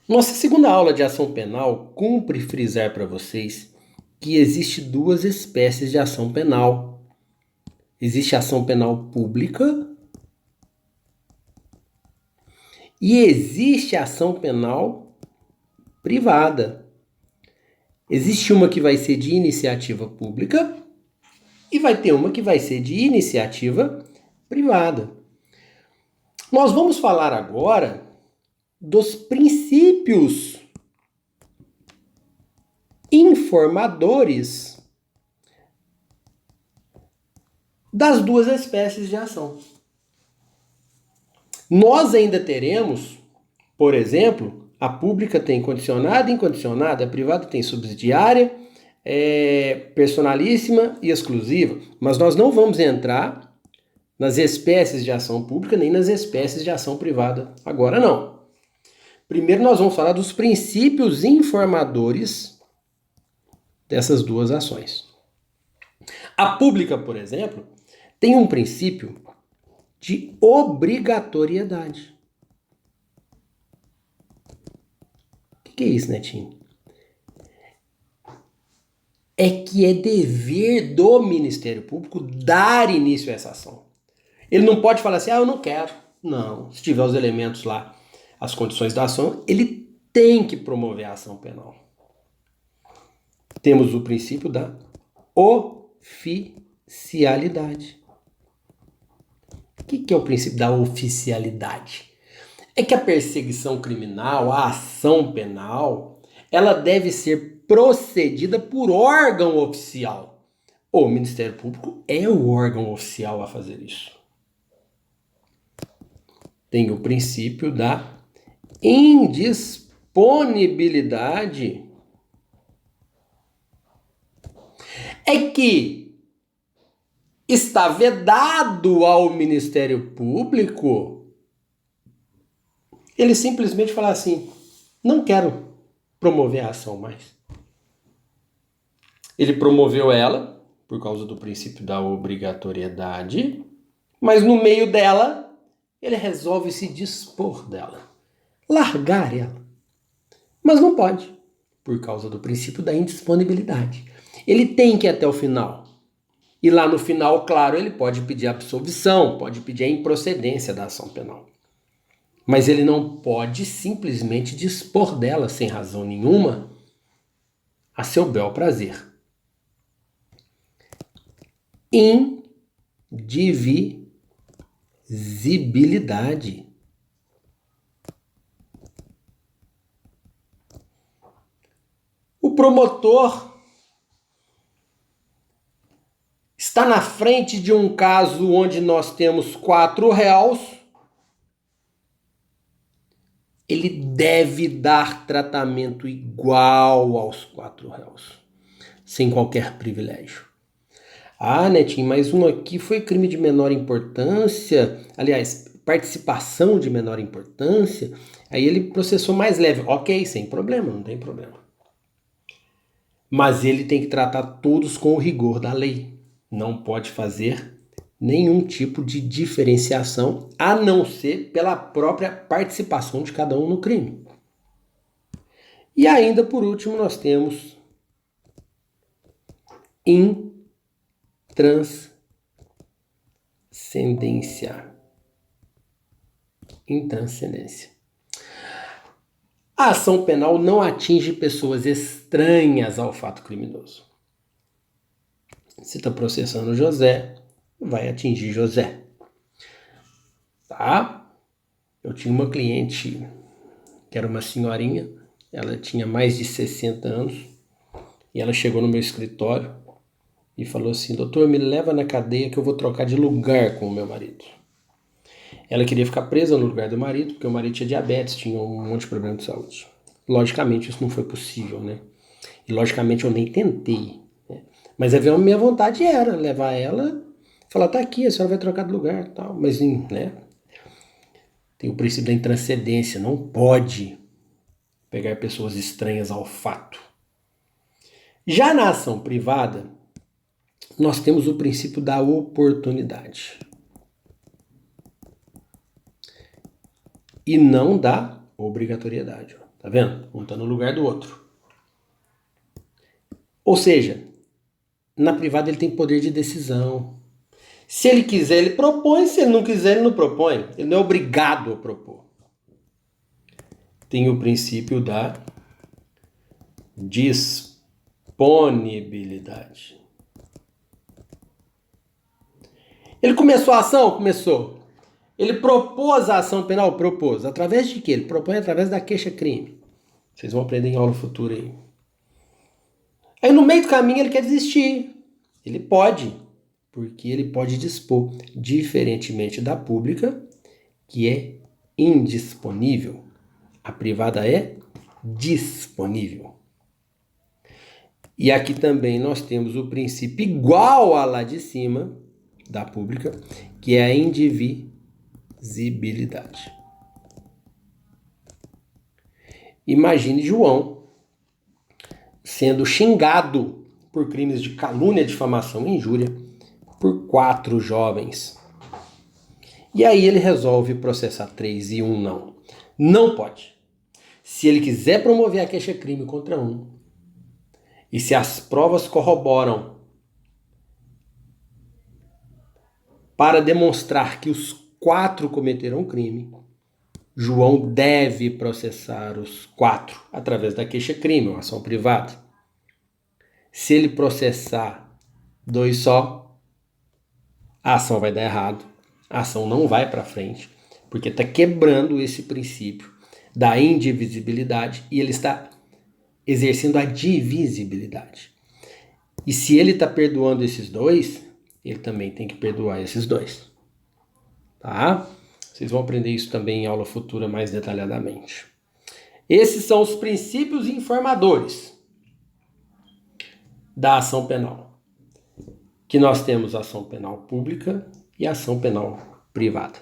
Nossa segunda aula de ação penal cumpre frisar para vocês que existe duas espécies de ação penal. Existe a ação penal pública e existe a ação penal privada. Existe uma que vai ser de iniciativa pública e vai ter uma que vai ser de iniciativa privada. Nós vamos falar agora dos princípios informadores das duas espécies de ação. Nós ainda teremos, por exemplo, a pública tem condicionada e incondicionada, a privada tem subsidiária, personalíssima e exclusiva, mas nós não vamos entrar nas espécies de ação pública nem nas espécies de ação privada agora não. Primeiro nós vamos falar dos princípios informadores dessas duas ações. A pública, por exemplo, tem um princípio de obrigatoriedade. O que é isso, Netinho? É que é dever do Ministério Público dar início a essa ação. Ele não pode falar assim, eu não quero. Não, se tiver os elementos lá, as condições da ação, ele tem que promover a ação penal. Temos o princípio da oficialidade. O que é o princípio da oficialidade? É que a perseguição criminal, a ação penal, ela deve ser procedida por órgão oficial. O Ministério Público é o órgão oficial a fazer isso. Tem o princípio da indisponibilidade. É que está vedado ao Ministério Público ele simplesmente falar assim, não quero promover a ação mais. Ele promoveu ela por causa do princípio da obrigatoriedade, mas no meio dela ele resolve se dispor dela, largar ela. Mas não pode, por causa do princípio da indisponibilidade. Ele tem que ir até o final. E lá no final, claro, ele pode pedir absolvição, pode pedir a improcedência da ação penal. Mas ele não pode simplesmente dispor dela sem razão nenhuma a seu bel prazer. Indivisibilidade. O promotor está na frente de um caso onde nós temos 4 réus. Ele deve dar tratamento igual aos 4 réus, sem qualquer privilégio. Ah, Netinho, mas um aqui foi crime de menor importância, aliás, participação de menor importância, aí ele processou mais leve. Ok, sem problema, não tem problema. Mas ele tem que tratar todos com o rigor da lei. Não pode fazer nenhum tipo de diferenciação, a não ser pela própria participação de cada um no crime. E ainda, por último, nós temos intranscendência. Intranscendência. A ação penal não atinge pessoas estranhas ao fato criminoso. Se está processando José, vai atingir José. Tá? Eu tinha uma cliente que era uma senhorinha, ela tinha mais de 60 anos, e ela chegou no meu escritório e falou assim, doutor, me leva na cadeia que eu vou trocar de lugar com o meu marido. Ela queria ficar presa no lugar do marido, porque o marido tinha diabetes, tinha um monte de problema de saúde. Logicamente isso não foi possível, né? E logicamente eu nem tentei, né? Mas a minha vontade era levar ela, falar, tá aqui, a senhora vai trocar de lugar, tal. Mas, né? Tem o princípio da intranscendência, não pode pegar pessoas estranhas ao fato. Já na ação privada, nós temos o princípio da oportunidade. E não da obrigatoriedade. Tá vendo? Um está no lugar do outro. Ou seja, na privada ele tem poder de decisão. Se ele quiser, ele propõe. Se ele não quiser, ele não propõe. Ele não é obrigado a propor. Tem o princípio da disponibilidade. Ele começou a ação? Começou. Ele propôs a ação penal? Propôs. Através de quê? Ele propõe através da queixa-crime. Vocês vão aprender em aula futura aí. Aí no meio do caminho ele quer desistir. Ele pode, porque ele pode dispor, diferentemente da pública, que é indisponível. A privada é disponível. E aqui também nós temos o princípio igual a lá de cima, da pública, que é a indivisibilidade. Imagine João sendo xingado por crimes de calúnia, difamação e injúria por 4 jovens. E aí ele resolve processar 3 e um não. Não pode. Se ele quiser promover a queixa-crime contra um, e se as provas corroboram para demonstrar que os 4 cometeram crime, João deve processar os 4 através da queixa-crime, uma ação privada. Se ele processar 2 só, a ação vai dar errado, a ação não vai para frente, porque está quebrando esse princípio da indivisibilidade e ele está exercendo a divisibilidade. E se ele está perdoando esses 2, ele também tem que perdoar esses 2. Tá? Vocês vão aprender isso também em aula futura mais detalhadamente. Esses são os princípios informadores da ação penal. Que nós temos a ação penal pública e a ação penal privada.